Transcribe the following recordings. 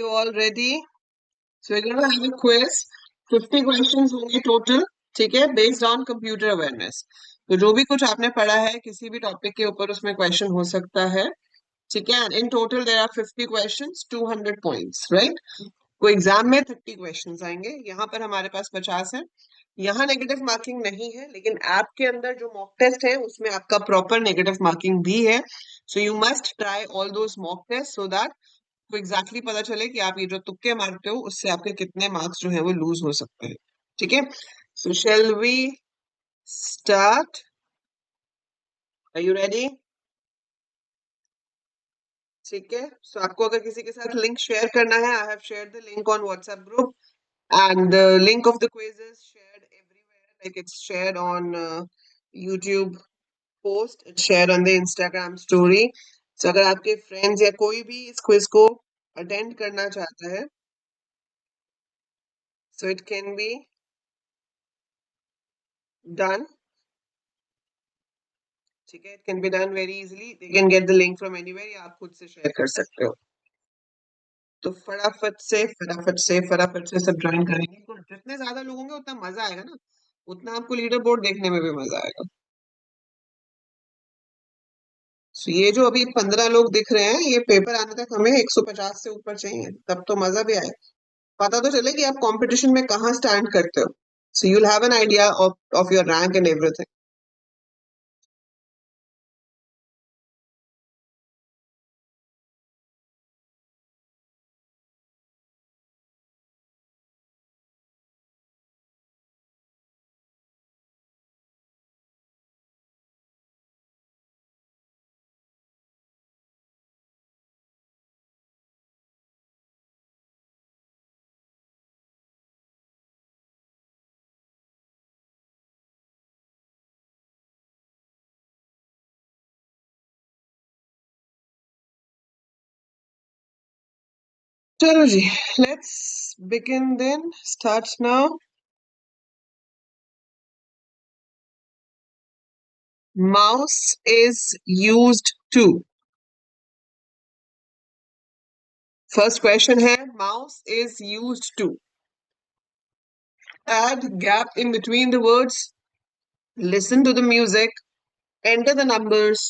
you all ready? So we're going to have a quiz. 50 questions होंगे total. ठीक है, based on computer awareness. तो जो भी कुछ आपने पढ़ा है किसी भी टॉपिक के ऊपर उसमें क्वेश्चन हो सकता है. ठीक है, in total there are 50 questions, 200 points, right. कोई एग्जाम में 30 क्वेश्चंस आएंगे, यहाँ पर हमारे पास 50 है. यहाँ नेगेटिव मार्किंग नहीं है, लेकिन ऐप के अंदर जो मॉक टेस्ट है उसमें आपका प्रॉपर नेगेटिव मार्किंग भी है. So you must try all those mock test so that को एग्जैक्टली पता चले कि आप ये जो तुक्के मारते हो उससे आपके कितने मार्क्स जो है वो लूज हो सकते हैं. ठीक है, so shall we start? Are you ready? ठीक है, सो आपको अगर किसी के साथ लिंक शेयर करना है, I have shared the link on WhatsApp group and the link of the quiz is shared everywhere, like it's shared on YouTube post, it's shared on the Instagram story. So अगर आपके friends या कोई भी इस quiz को attend करना चाहता है, so it can be done. ठीक है, it can be done very easily. They can get the link from anywhere या आप खुद से share कर सकते हो. तो फटाफट से सब ज्वाइन करेंगे. तो जितने ज्यादा लोग होंगे उतना मजा आएगा ना, उतना आपको लीडर बोर्ड देखने में भी मजा आएगा. So, ये जो अभी 15 लोग दिख रहे हैं, ये पेपर आने तक हमें 150 से ऊपर चाहिए, तब तो मजा भी आए. पता तो चले कि आप कंपटीशन में कहाँ स्टैंड करते हो. So you will have an idea of your rank and everything. चलो जी, let's begin then. Start now. Mouse is used to. First question है, mouse is used to add gap in between the words, listen to the music, enter the numbers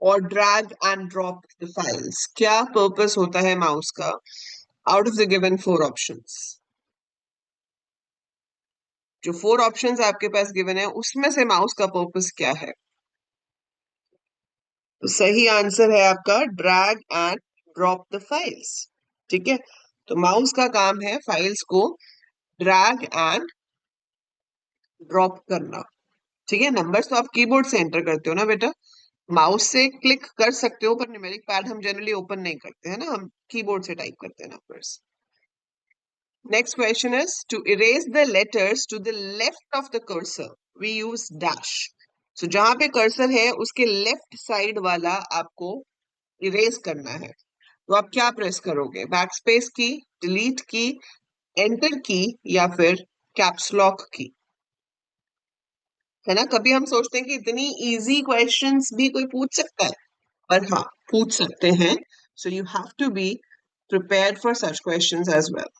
or drag and drop the files. क्या purpose होता है mouse का out of the given 4 options? जो 4 options आपके पास given है उसमें से mouse का पर्पस क्या है? तो सही आंसर है आपका drag and drop the files. ठीक है, तो माउस का काम है फाइल्स को ड्रैग एंड ड्रॉप करना. ठीक है, नंबर्स तो आप कीबोर्ड से एंटर करते हो ना बेटा, माउस से क्लिक कर सकते हो, पर न्यूमेरिक पैड हम जनरली ओपन नहीं करते हैं ना, हम कीबोर्ड से टाइप करते हैं numbers. Next question is to erase the letters to the left of the cursor we use dash. So जहां पे कर्सर है उसके लेफ्ट साइड वाला आपको इरेज करना है, तो आप क्या प्रेस करोगे? बैक स्पेस की, डिलीट की, एंटर की या फिर कैप्स लॉक की? है ना, कभी हम सोचते हैं कि इतनी इजी क्वेश्चंस भी कोई पूछ सकता है, पर हाँ, पूछ सकते हैं. So you have to be prepared for such questions as well.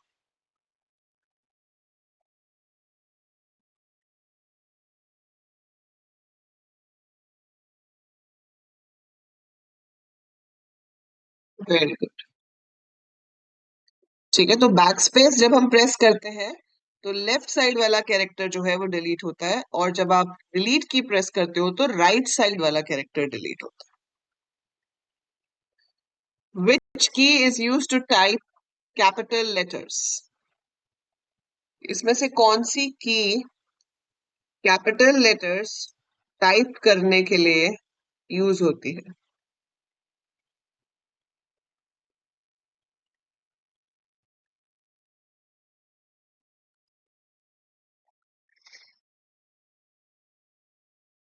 Very good. ठीक है, तो बैक स्पेस जब हम प्रेस करते हैं तो लेफ्ट साइड वाला कैरेक्टर जो है वो डिलीट होता है, और जब आप डिलीट की प्रेस करते हो तो राइट साइड वाला कैरेक्टर डिलीट होता है. Which key is use to type capital letters? इसमें से कौन सी की कैपिटल लेटर्स टाइप करने के लिए यूज होती है?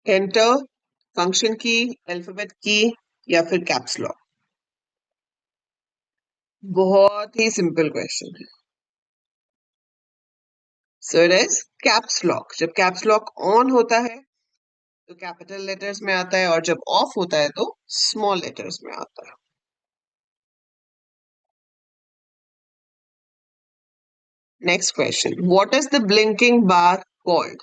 एंटर, फंक्शन की, अल्फाबेट की या फिर कैप्स लॉक? बहुत ही सिंपल क्वेश्चन है. So it is caps lock. जब कैप्स लॉक ऑन होता है तो कैपिटल लेटर्स में आता है, और जब ऑफ होता है तो स्मॉल लेटर्स में आता है. Next question. What is the blinking bar called?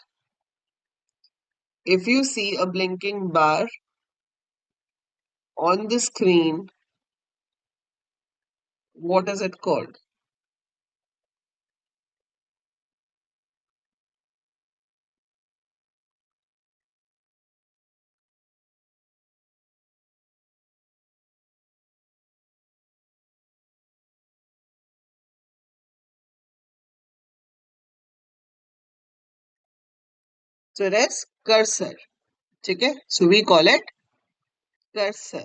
If you see a blinking bar on the screen, what is it called? So it is cursor. ठीक है? So we call it cursor.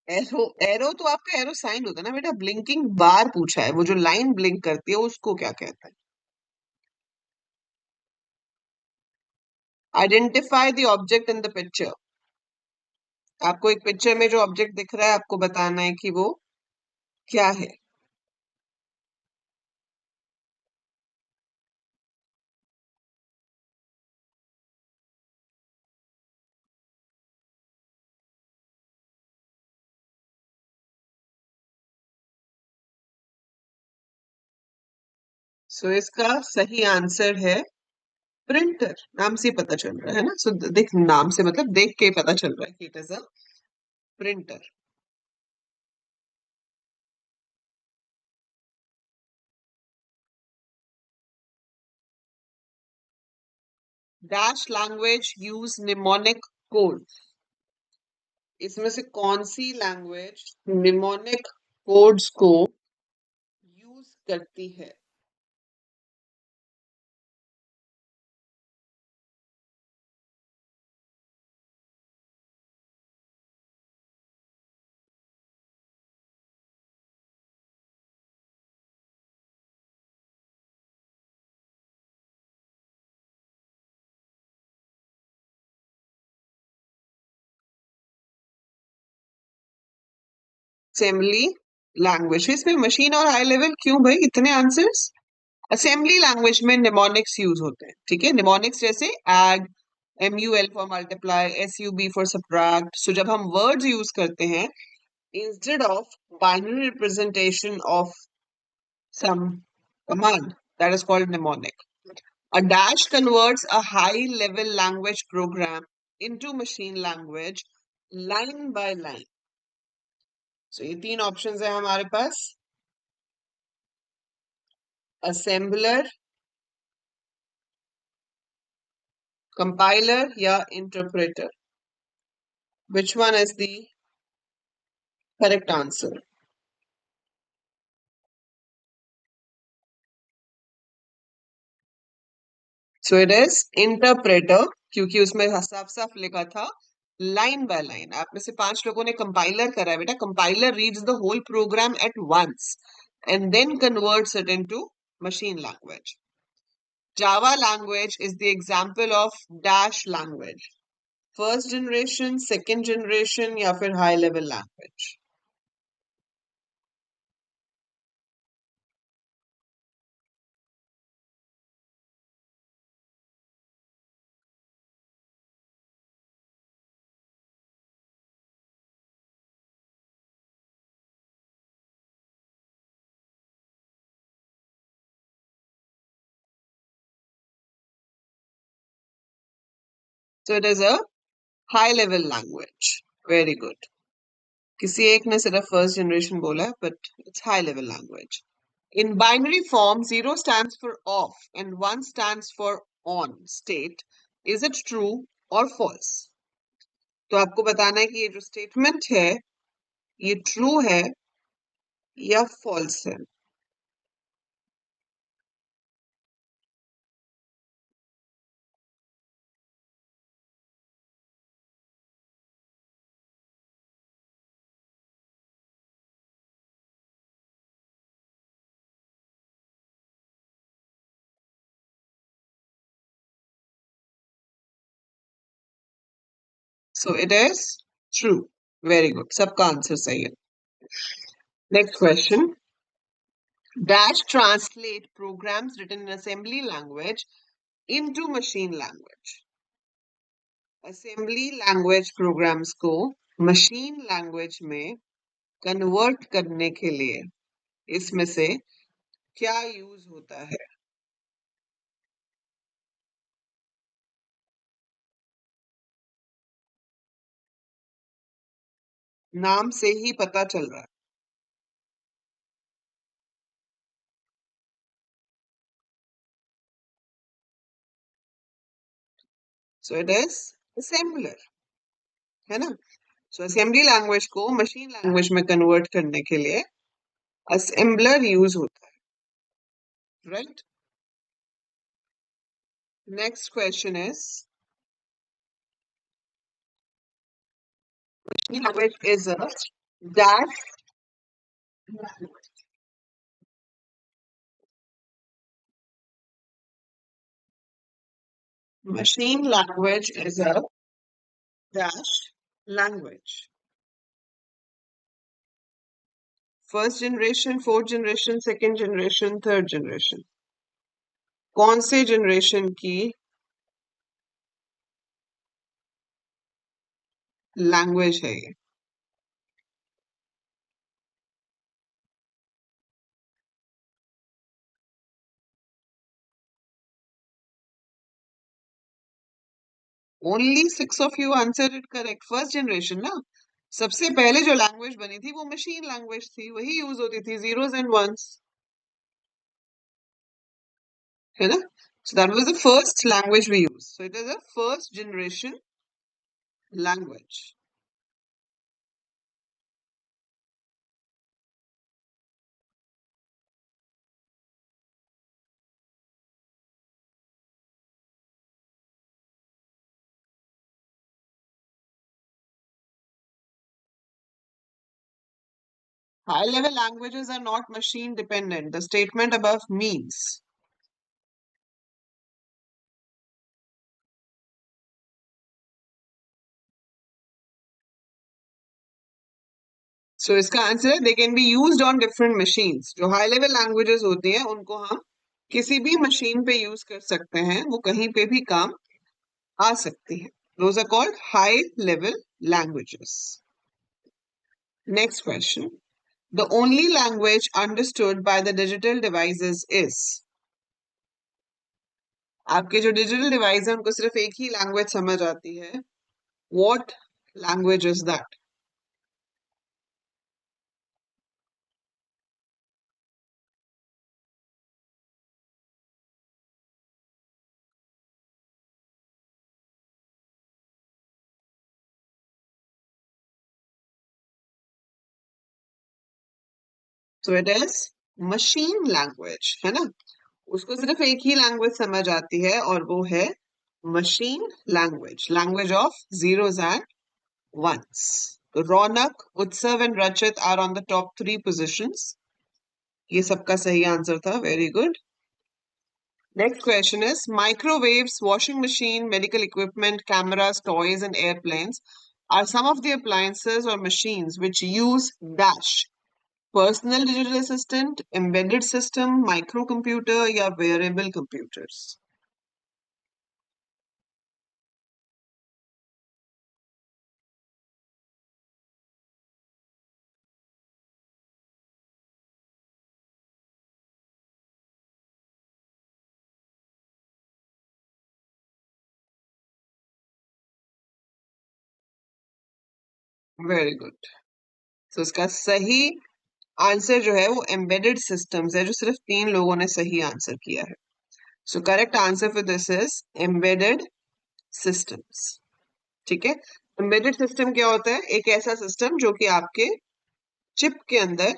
Arrow arrow तो आपका arrow sign होता है ना बेटा. Blinking बार पूछा है. वो जो लाइन ब्लिंक करती है उसको क्या कहते हैं? Identify the object in the picture. आपको एक पिक्चर में जो ऑब्जेक्ट दिख रहा है आपको बताना है कि वो क्या है. सो इसका सही आंसर है प्रिंटर. नाम से ही पता चल रहा है ना. सो देख, नाम से मतलब देख के पता चल रहा है कि it is a printer. Dash language use mnemonic code. इसमें से कौन सी लैंग्वेज निमोनिक कोड्स को यूज करती है? Assembly language. इसमें मशीन और हाई लेवल क्यों भाई, इतने आंसर्स? असेंबली लैंग्वेज में निमोनिक्स यूज होते हैं. ठीक है, निमोनिक्स जैसे add, MUL for multiply, SUB for subtract. So जब हम वर्ड्स यूज करते हैं, instead of binary representation of some command, that is called mnemonic. A dash converts a high level language program into machine language line by line. So ये तीन options है हमारे पास. Assembler, compiler या interpreter. Which one is the correct answer? So it is interpreter, क्योंकि उसमें साफ साफ लिखा था लाइन बाय लाइन. आप में से 5 लोगों ने कंपाइलर करा है बेटा. Compiler reads the whole program at once and then converts it into machine language. Java language is the example of dash language. First generation, second generation या फिर high level language. So it is a high level language. Very good. किसी एक ने सिर्फ first generation बोला है, but it's high level language. In binary form, 0 stands for off and 1 stands for on state. Is it true or false? तो आपको बताना है कि ये जो स्टेटमेंट है ये ट्रू है या फॉल्स है. So it is true. Very good. सबका आंसर सही है. Next question. Dash translate programs written in assembly language into machine language. Assembly language programs को machine language में convert करने के लिए इसमें से क्या यूज होता है? नाम से ही पता चल रहा है। सो इट इज असेंबलर, है ना? सो असेंबली लैंग्वेज को मशीन लैंग्वेज में कन्वर्ट करने के लिए असेंबलर यूज होता है, right? Next question is machine language is a dash language. Machine language is a dash language. First generation, fourth generation, second generation, third generation? कौन से generation की लैंग्वेज है ये? Only 6 of you answer it correct. First generation ना, सबसे पहले जो language बनी थी वो मशीन लैंग्वेज थी, वही यूज होती थी, जीरोस एंड वंस, है ना? So that was the first language we use. So it is a first generation language. High level languages are not machine dependent. The statement above means. So इसका answer है, they can be used on different machines. जो high level languages होती हैं उनको हम किसी भी machine पे यूज कर सकते हैं, वो कहीं पे भी काम आ सकती है। Those are called high level languages. Next question. The only language understood by the digital devices is. आपके जो डिजिटल डिवाइस है उनको सिर्फ एक ही लैंग्वेज समझ आती है। What language is that? So it is machine language, है ना? उसको सिर्फ एक ही लैंग्वेज समझ आती है और वो है machine language, language of zeros and ones. Raunak, Utsav and Rachit are on the top 3 positions. ये सबका सही आंसर था, very good. Next question is microwaves, washing machine, medical equipment, cameras, toys and airplanes are some of the appliances or machines which use dash personal digital assistant, embedded system, microcomputer या wearable computers? Very good. तो इसका सही answer जो है वो embedded systems है, जो सिर्फ 3 लोगों ने सही आंसर किया है। So correct answer for this is embedded systems. ठीक है? एम्बेडेड सिस्टम क्या होता है? एक ऐसा सिस्टम जो कि आपके चिप के अंदर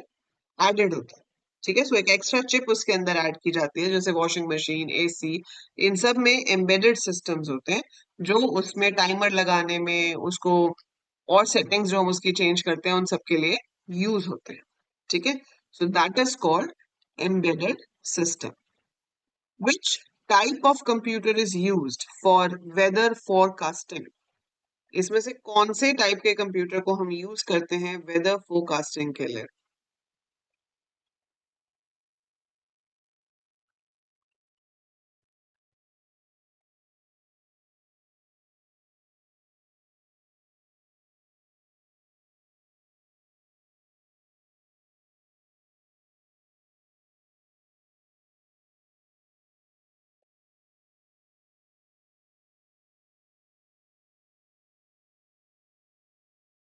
एडेड होता है। ठीक है? सो एक एक्स्ट्रा चिप उसके अंदर ऐड की जाती है, जैसे वॉशिंग मशीन, एसी, इन सब में एम्बेडेड सिस्टम्स होते हैं, जो उसमें टाइमर लगाने में, उसको और सेटिंग्स जो हम उसकी चेंज करते हैं उन सब के लिए यूज होते हैं। ठीक है? So that is called embedded system. Which type of computer is used for weather forecasting? इसमें से कौन से टाइप के कंप्यूटर को हम यूज करते हैं वेदर फोरकास्टिंग के लिए?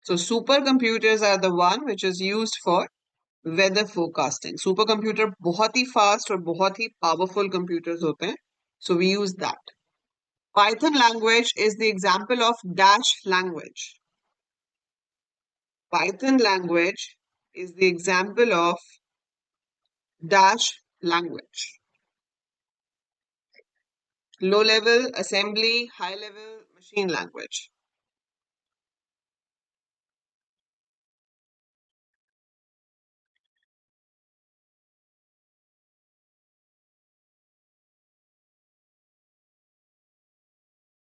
So supercomputers are the one which is used for weather forecasting. Supercomputer बहुत ही fast और बहुत ही powerful computers होते हैं. So we use that. Python language is the example of dash language. Python language is the example of dash language. Low level assembly, high level machine language.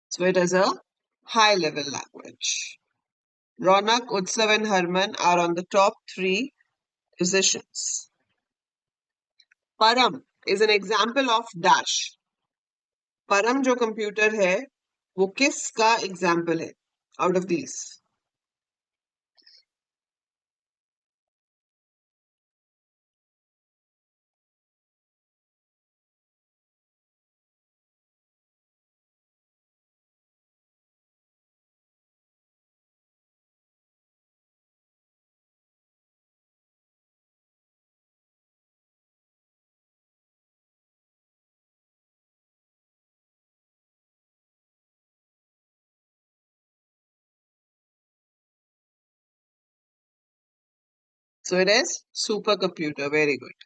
So it is a high level language. Ronak, Utsav and Harman are on the top 3 positions. Param is an example of dash. परम जो computer है वो किस का example है out of these? So it is super computer. Very good.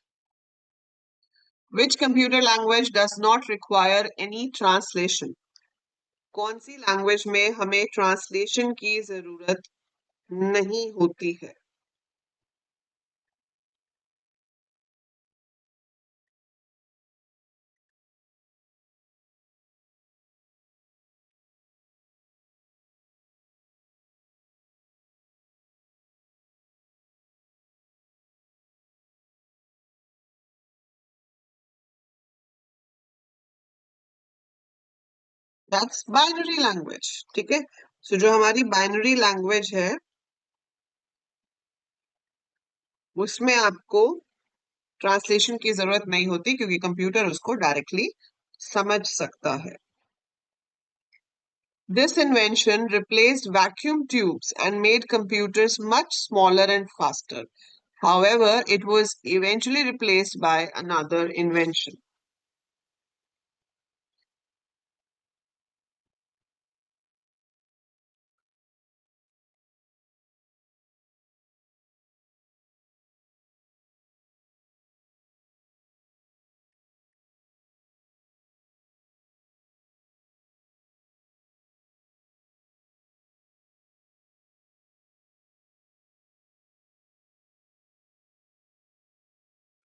Which computer language does not require any translation? कौन सी language में हमें ट्रांसलेशन की जरूरत नहीं होती है? That's binary language. ठीक है. सो जो हमारी बाइनरी लैंग्वेज है उसमें आपको ट्रांसलेशन की जरूरत नहीं होती क्योंकि कंप्यूटर उसको डायरेक्टली समझ सकता है. This invention replaced vacuum tubes and made computers much smaller and faster. However, it was eventually replaced by another invention.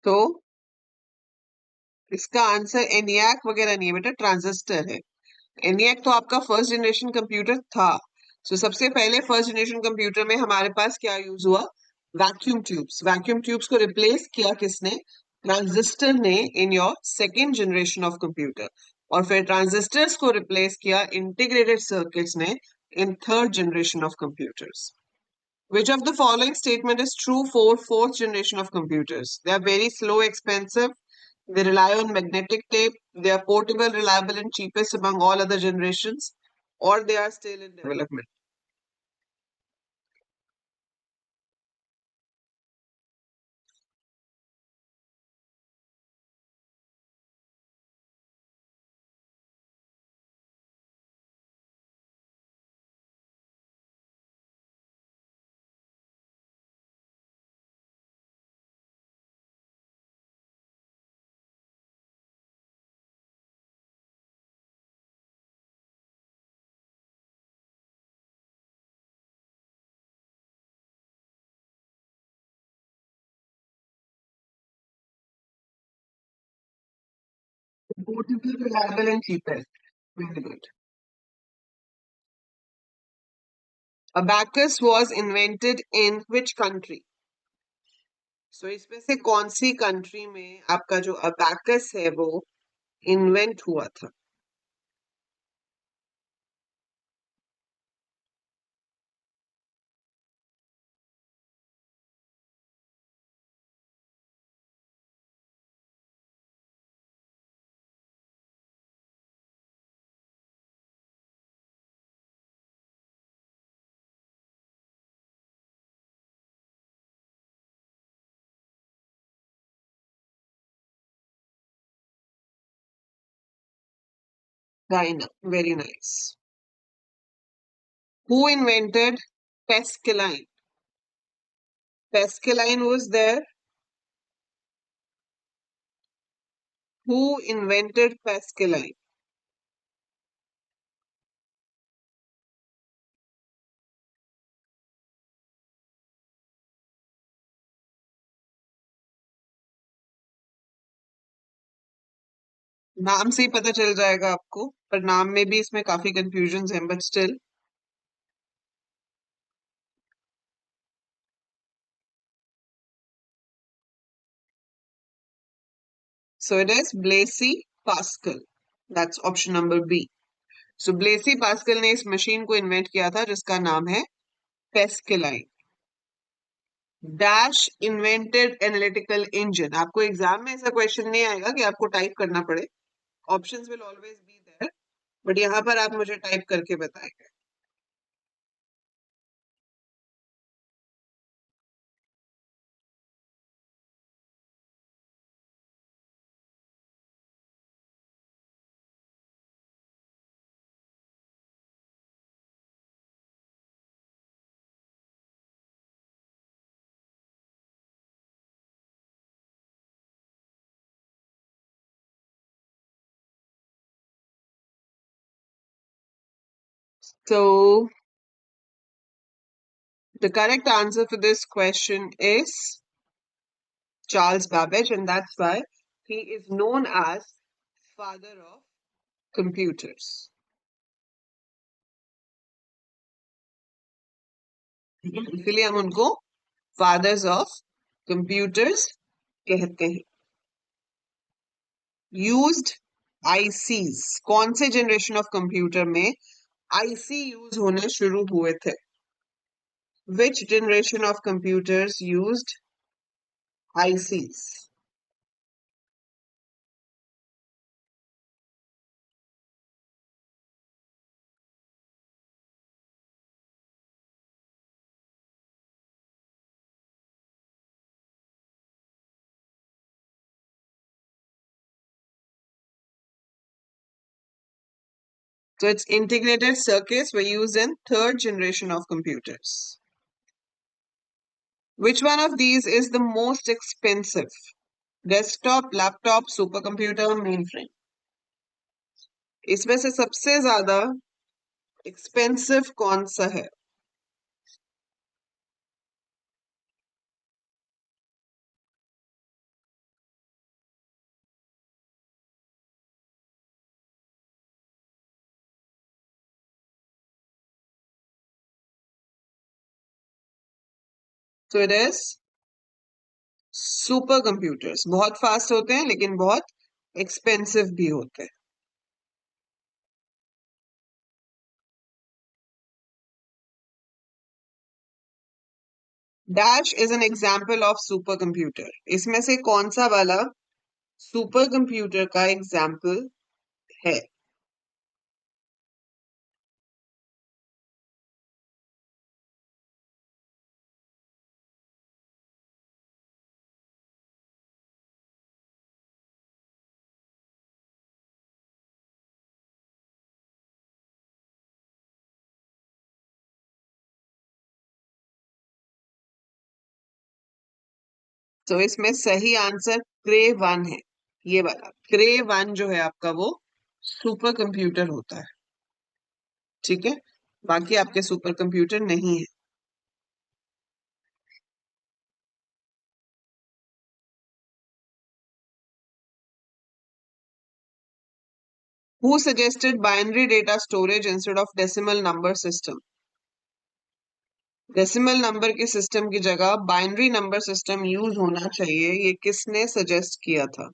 तो इसका आंसर ENIAC वगैरह नहीं है बेटा, ट्रांजिस्टर है. ENIAC तो आपका फर्स्ट जनरेशन कंप्यूटर था. सो सबसे पहले फर्स्ट जनरेशन कंप्यूटर में हमारे पास क्या यूज हुआ? Vacuum tubes. वैक्यूम ट्यूब्स को रिप्लेस किया किसने? ट्रांजिस्टर ने in your second generation of computer. और फिर ट्रांजिस्टर्स को रिप्लेस किया इंटीग्रेटेड सर्किट्स ने in third generation of computers. Which of the following statement is true for fourth generation of computers? They are very slow, expensive. They rely on magnetic tape. They are portable, reliable, and cheapest among all other generations. Or they are still in development. Portable, reliable, and cheapest. Very good. Abacus was invented in which country? So इसमें से कौन सी country में आपका जो abacus है वो invent हुआ था? China. Very nice. Who invented Pascaline? Pascaline was there. Who invented Pascaline? नाम से ही पता चल जाएगा आपको, पर नाम में भी इसमें काफी कंफ्यूजन है, but still. So it is Blaise Pascal. That's option number B. So Blaise Pascal ने इस मशीन को इन्वेंट किया था जिसका नाम है Pascaline. Dash invented analytical engine. आपको एग्जाम में ऐसा क्वेश्चन नहीं आएगा कि आपको टाइप करना पड़े. Options will always be there, but यहाँ पर आप मुझे टाइप करके बताएंगे. So the correct answer for this question is Charles Babbage, and that's why he is known as father of computers. इसलिए हम उनको फादर्स ऑफ कंप्यूटर्स कहते हैं. Used ICs. कौन से जनरेशन ऑफ कंप्यूटर में आईसी यूज होने शुरू हुए थे? विच generation of computers used ICs? So its integrated circuits were used in third generation of computers. Which one of these is the most expensive? Desktop, laptop, supercomputer, mainframe? इसमें से सबसे ज्यादा expensive कौन सा है? So it is super computers. बहुत fast होते हैं लेकिन बहुत एक्सपेंसिव भी होते हैं. Dash is an example of super computer. इसमें से कौन सा वाला सुपर कंप्यूटर का एग्जाम्पल है? तो इसमें सही आंसर क्रे वन है. ये वाला क्रे वन जो है आपका वो सुपर कंप्यूटर होता है. ठीक है, बाकी आपके सुपर कंप्यूटर नहीं है. Who suggested binary data storage instead of decimal number system? Decimal number के सिस्टम की जगह बाइनरी नंबर सिस्टम यूज होना चाहिए, ये किसने सजेस्ट किया था?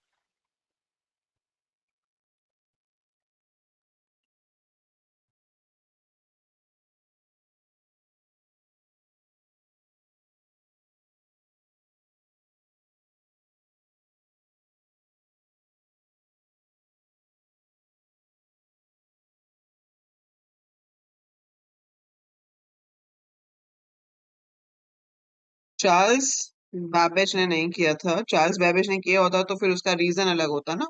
चार्ल्स बैबेज ने नहीं किया था. चार्ल्स बैबेज ने किया होता तो फिर उसका रीजन अलग होता ना.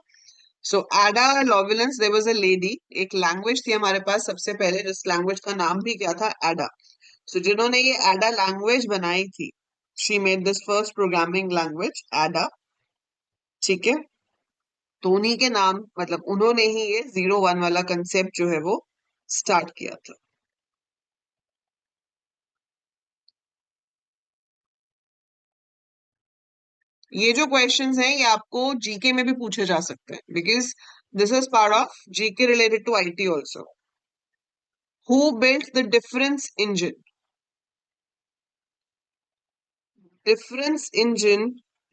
सो एडा लॉविलेंस, देयर वाज अ लेडी, एक लैंग्वेज थी हमारे पास सबसे पहले, जिस लैंग्वेज का नाम भी क्या था, एडा। सो जिन्होंने ये एडा लैंग्वेज बनाई थी, she made this first programming language एडा, ठीक है। तो उन्हीं के नाम, मतलब उन्होंने ही ये 0 1 वाला कंसेप्ट जो है वो स्टार्ट किया था। ये जो क्वेश्चंस हैं ये आपको जीके में भी पूछे जा सकते हैं, because this is part of GK related to IT also. Who built the difference engine? Difference engine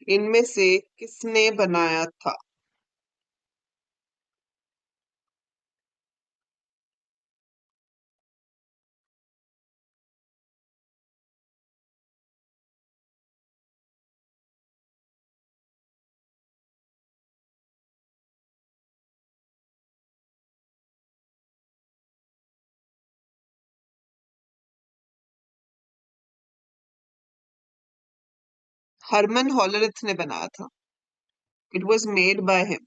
इनमें से किसने बनाया था? हरमन हॉलरिथ ने बनाया था। It was made by him.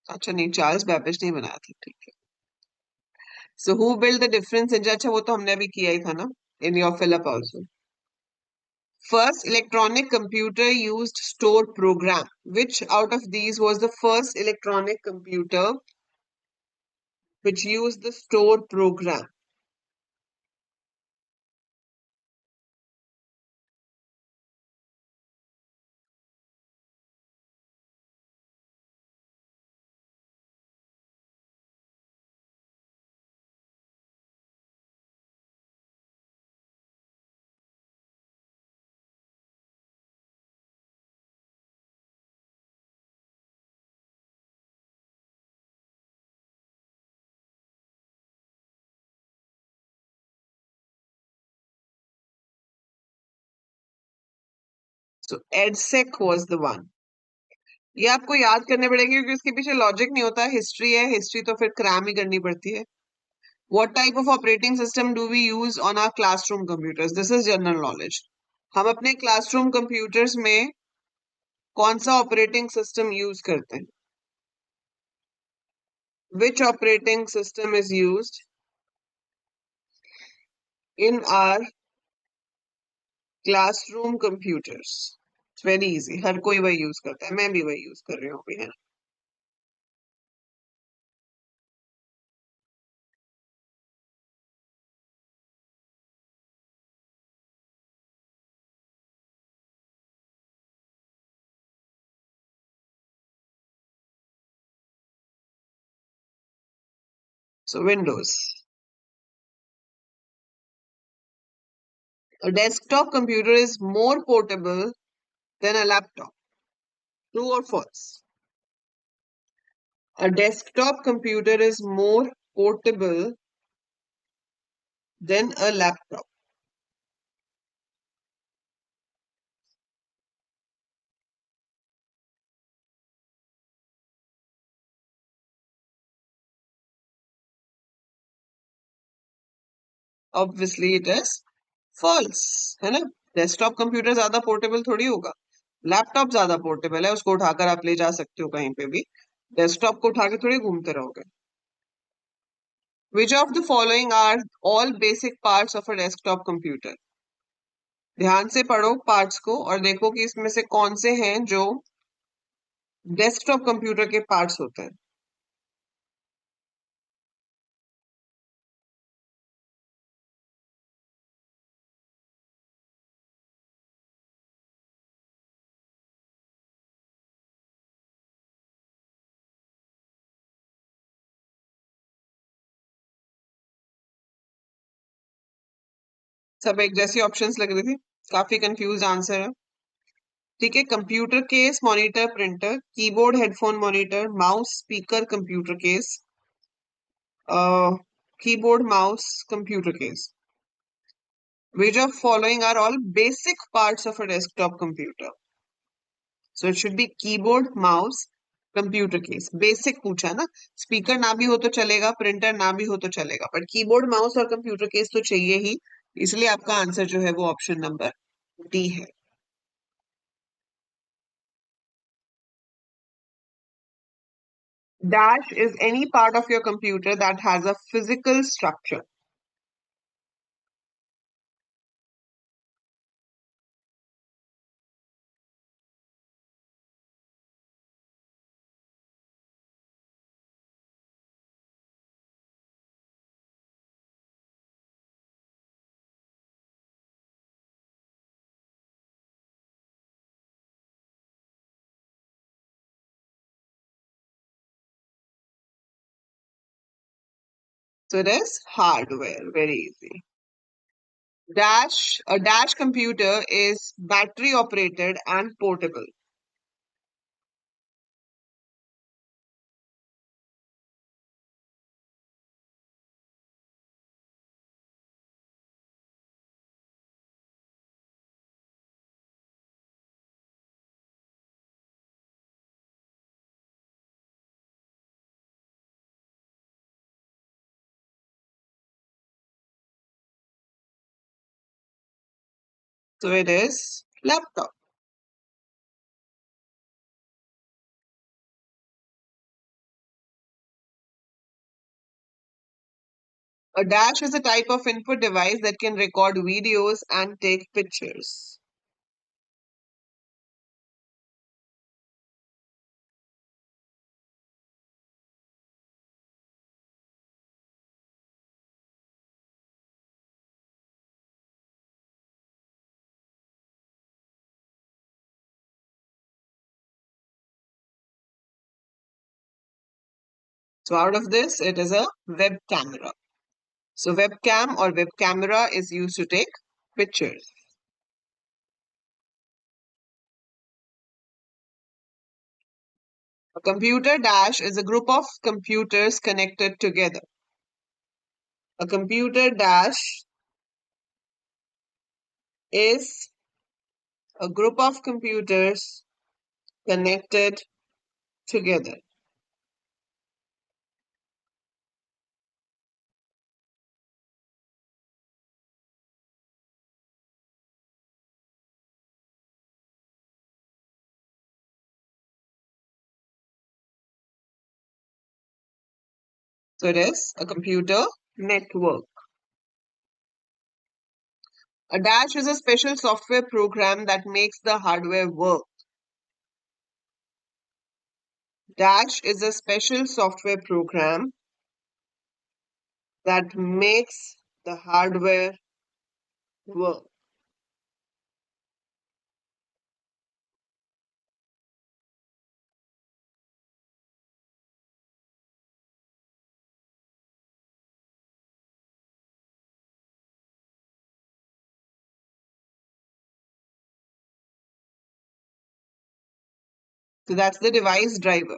अच्छा नहीं, चार्ल्स बैबेज नहीं बनाया था, ठीक है। So who build the difference engine, अच्छा वो तो हमने अभी किया ही था ना, in your fill up also. First electronic computer used store program. Which out of these was the first electronic computer which used the store program? So EDSEC was the one. ये आपको याद करने पड़ेंगे क्योंकि इसके पीछे लॉजिक नहीं होता, हिस्ट्री है, हिस्ट्री तो फिर क्रैम ही करनी पड़ती है। What type of operating system do we use on our classroom computers? This is general knowledge. हम अपने क्लासरूम कंप्यूटर्स में कौन सा ऑपरेटिंग सिस्टम यूज करते हैं? Which operating system is used in our classroom computers? It's very easy, हर कोई वही यूज करता है, मैं भी वही यूज कर रही हूँ अभी, है ना। सो Windows. A desktop computer is more portable than a laptop. True or false? A desktop computer is more portable than a laptop. Obviously it is false, है ना। डेस्कटॉप कंप्यूटर ज्यादा पोर्टेबल थोड़ी होगा, लैपटॉप ज्यादा पोर्टेबल है, उसको उठाकर आप ले जा सकते हो कहीं पे भी, डेस्कटॉप को उठा के थोड़ी घूमते रहोगे। Which of the following are all basic parts of a desktop computer? ध्यान से पढ़ो पार्ट्स को और देखो कि इसमें से कौन से हैं जो डेस्कटॉप कंप्यूटर के पार्ट्स होते हैं। सब एक जैसी ऑप्शंस लग रही थी, काफी कंफ्यूज आंसर है। ठीक है, computer case, monitor, printer, keyboard, headphone, monitor, mouse, speaker, computer case, keyboard, mouse, computer case. Which of following are all basic parts of a desktop computer? So it should be keyboard, mouse, computer case. Basic पूछा है ना, speaker ना भी हो तो चलेगा, printer ना भी हो तो चलेगा, बट कीबोर्ड, माउस और कंप्यूटर केस तो चाहिए ही, इसलिए आपका आंसर जो है वो ऑप्शन नंबर डी है। Dash is any part of your computer that has a physical structure. So it is hardware. Very easy. A dash computer is battery operated and portable. So it is laptop. A dash is a type of input device that can record videos and take pictures. So out of this, it is a web camera. So webcam or web camera is used to take pictures. A computer dash is a group of computers connected together. A computer dash is a group of computers connected together. So it is a computer network. A dash is a special software program that makes the hardware work. Dash is a special software program that makes the hardware work. So that's the device driver.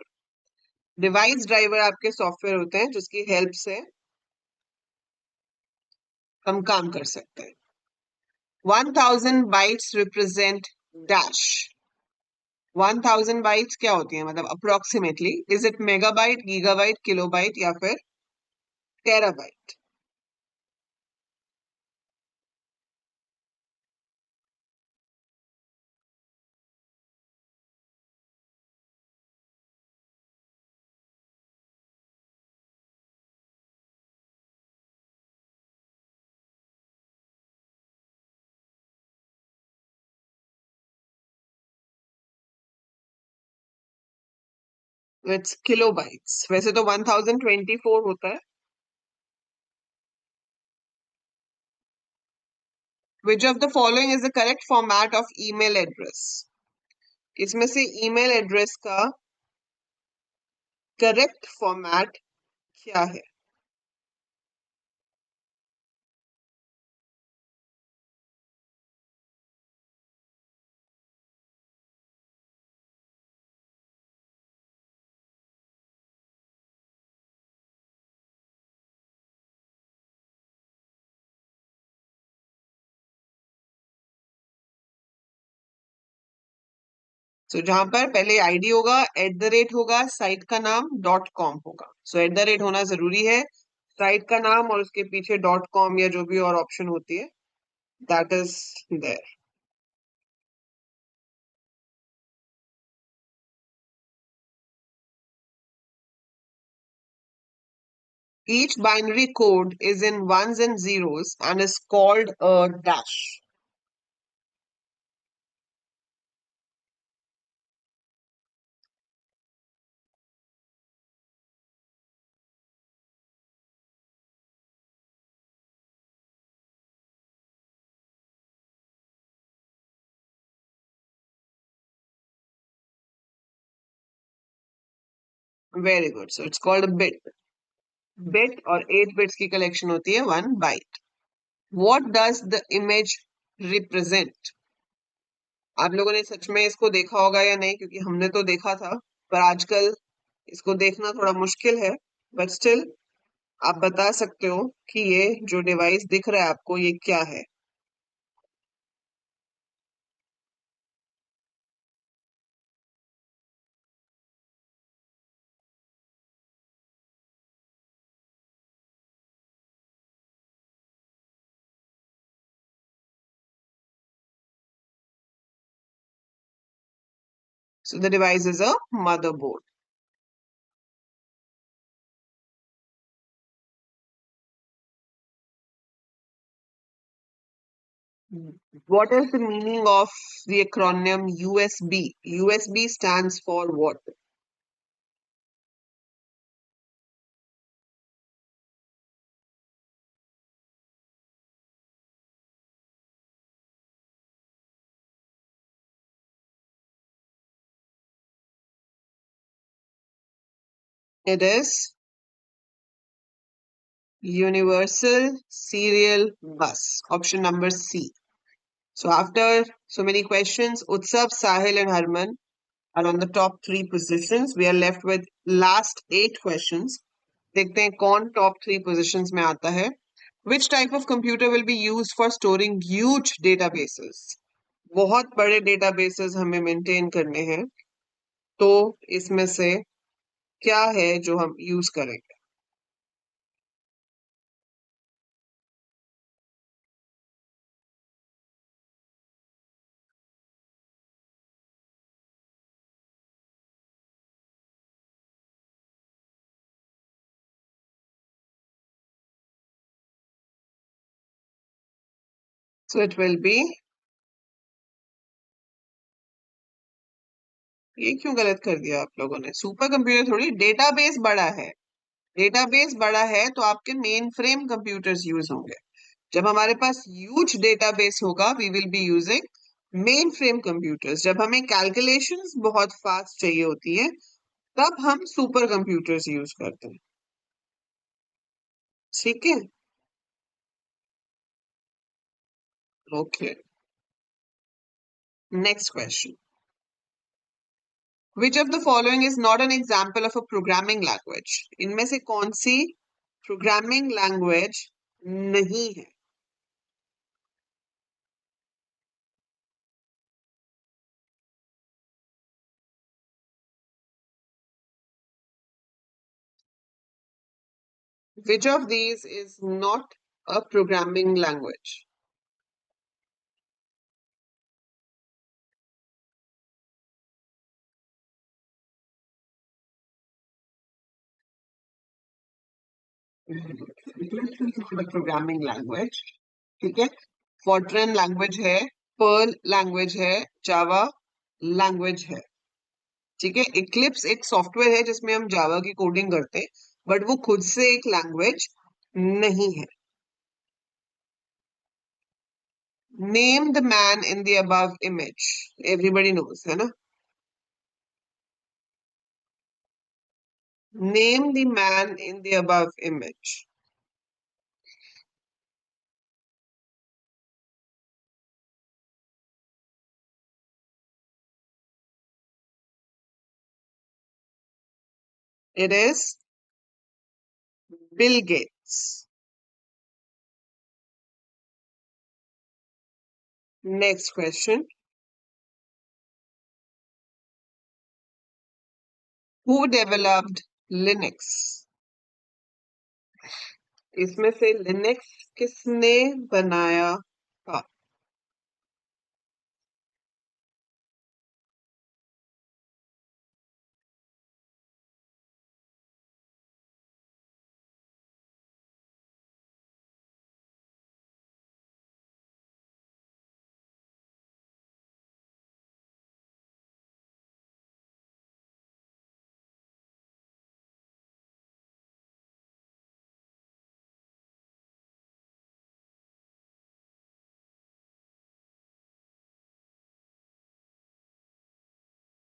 Device driver आपके software होते हैं जिसकी help से हम काम कर सकते हैं. 1000 बाइट्स रिप्रेजेंट डैश. 1000 बाइट्स क्या होती है, मतलब approximately is it megabyte, gigabyte, kilobyte या फिर टेराबाइट? It's kilobytes. वैसे तो 1024 होता है. Which of the following is the correct format of email address? इसमें से ईमेल एड्रेस का करेक्ट फॉर्मेट क्या है? सो जहां पर पहले आईडी होगा, एट द रेट होगा, साइट का नाम डॉट कॉम होगा. सो एट द रेट होना जरूरी है. साइट का नाम और उसके पीछे डॉट कॉम या जो भी और ऑप्शन होती है, that is there. Each binary code is in ones and zeros and is called a dash. Very good. So it's called a bit. Bit और 8 bits की collection होती है 1 byte. What does the image represent? आप लोगों ने सच में इसको देखा होगा या नहीं, क्योंकि हमने तो देखा था, पर आजकल इसको देखना थोड़ा मुश्किल है, बट स्टिल आप बता सकते हो कि ये जो डिवाइस दिख रहा है आपको ये क्या है. So the device is a motherboard. What is the meaning of the acronym USB? USB stands for what? It is Universal Serial Bus. Option number C. So after so many questions, Utsav, Sahil and Harman are on the top 3 positions. We are left with last 8 questions. देखते हैं कौन top 3 positions में आता है. Which type of computer will be used for storing huge databases? बहुत बड़े databases हमें maintain करने हैं, तो इसमें से क्या है जो हम use करेंगे? So it will be, ये क्यों गलत कर दिया आप लोगों ने? सुपर कंप्यूटर थोड़ी, डेटाबेस बड़ा है. डेटाबेस बड़ा है तो आपके मेन फ्रेम कंप्यूटर्स यूज होंगे. जब हमारे पास ह्यूज डेटाबेस होगा we will be using mainframe computers. जब हमें कैलकुलेशंस बहुत फास्ट चाहिए होती है तब हम सुपर कंप्यूटर्स यूज करते हैं. ठीक है, okay. Next question. Which of the following is not an example of a programming language? इनमें से कौन सी प्रोग्रामिंग लैंग्वेज नहीं है? Which of these is not a programming language? The programming language. ठीक है, Fortran लैंग्वेज है, पर्ल लैंग्वेज है, Java language है. ठीक है, इक्लिप्स एक सॉफ्टवेयर है जिसमें हम जावा की कोडिंग करते हैं, बट वो खुद से एक लैंग्वेज नहीं है. Name the man in the above image. Everybody knows, है ना? Name the man in the above image. It is Bill Gates. Next question. Who developed Linux? इसमें से लिनक्स किसने बनाया था?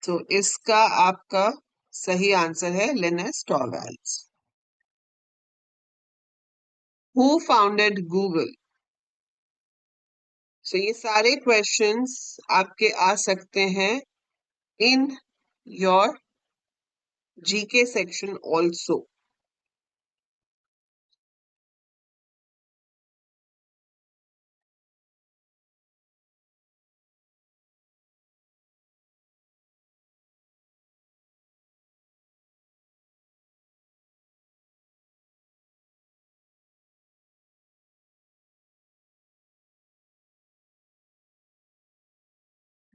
तो इसका आपका सही आंसर है Linus Torvalds. Who founded Google? So ये सारे क्वेश्चंस आपके आ सकते हैं in your GK section also.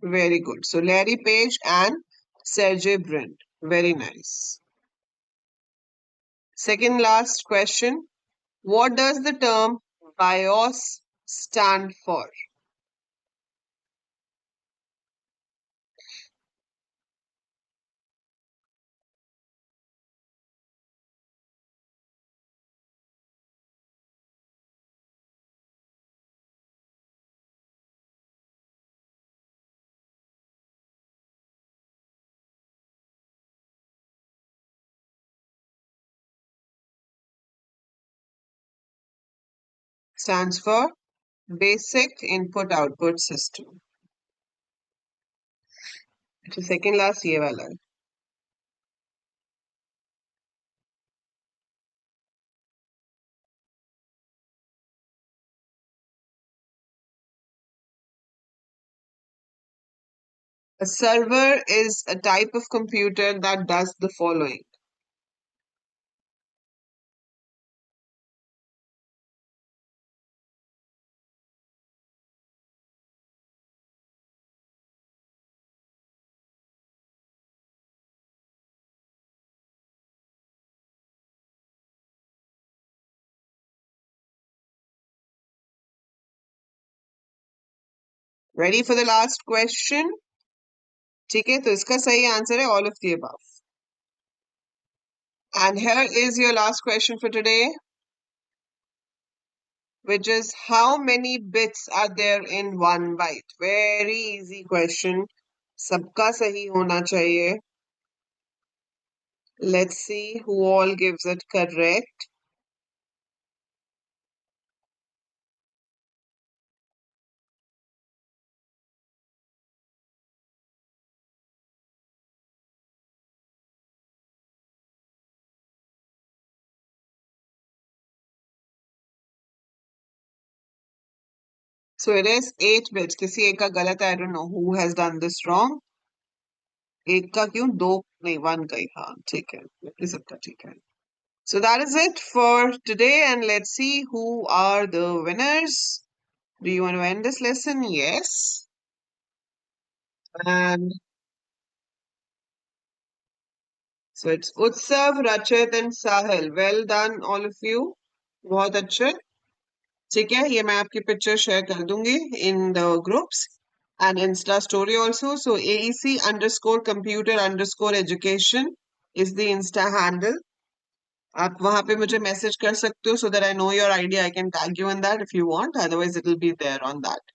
Very good. So Larry Page and Sergey Brin. Very nice. Second last question. What does the term BIOS stand for? Stands for Basic Input Output System. तो second last ये वाला है. A server is a type of computer that does the following. Ready for the last question? ठीक है, तो इसका सही answer है all of the above. And here is your last question for today, which is how many bits are there in one byte? Very easy question. सबका सही होना चाहिए. Let's see who all gives it correct. So it is 8 bits. किसी एक का गलत है, I don't know who has done this wrong. एक का क्यों? दो नहीं, 1 का ही. हाँ ठीक है, सबका ठीक है. So that is it for today, and let's see who are the winners. Do you want to end this lesson? Yes. And so it's Utsav, Rachit and Sahil. Well done, all of you. बहुत अच्छे. ठीक है, ये मैं आपकी picture share कर दूंगी in the groups and Insta story also. So AEC underscore computer underscore education is the Insta handle. आप वहां पे मुझे मैसेज कर सकते हो so that I know your ID. I can tag you in that if you want. Otherwise, it will be there on that.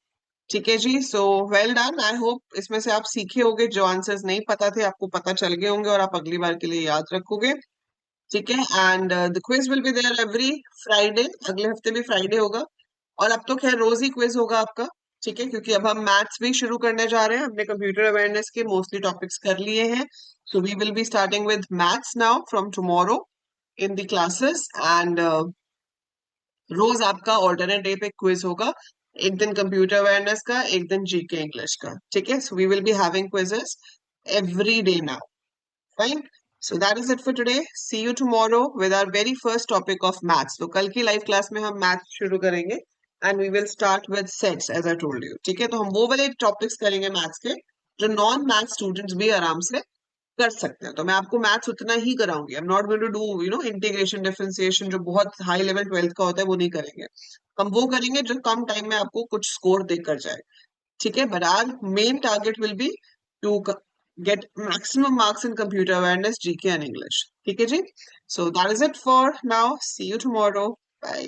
ठीक है जी. So well done. I hope इसमें से आप सीखे होगे. जो आंसर्स नहीं पता थे आपको पता चल गए होंगे और आप अगली बार के लिए याद रखोगे. ठीक है. And the quiz will be there every Friday. अगले हफ्ते भी फ्राइडे होगा और अब तो खैर रोज ही क्विज होगा आपका. ठीक है, क्योंकि अब हम मैथ्स भी शुरू करने जा रहे हैं. हमने कंप्यूटर अवेयरनेस के मोस्टली टॉपिक्स कर लिए हैं. So we will be starting with maths now from tomorrow in the classes. And रोज आपका ऑल्टरनेट डे पे क्विज होगा. एक दिन कंप्यूटर अवेयरनेस का, एक दिन जीके इंग्लिश का. ठीक है. So we will be having quizzes every day now. Fine. So that is it for today. See you tomorrow with our very first topic of maths. तो कल की लाइव क्लास में हम मैथ्स शुरू करेंगे and we will start with sets as I told you. ठीक है, तो हम वो वाले टॉपिक्स करेंगे मैथ्स के जो नॉन मैथ्स स्टूडेंट्स भी आराम से कर सकते हैं. तो मैं आपको मैथ्स उतना ही कराऊंगी. I am not going to do integration differentiation जो बहुत हाई लेवल 12th का होता है, वो नहीं करेंगे. हम वो करेंगे जो कम टाइम में आपको कुछ स्कोर देकर जाए. ठीक है, but our main target will be to get maximum marks in computer awareness, GK and English. ठीक है जी. So that is it for now. See you tomorrow. Bye.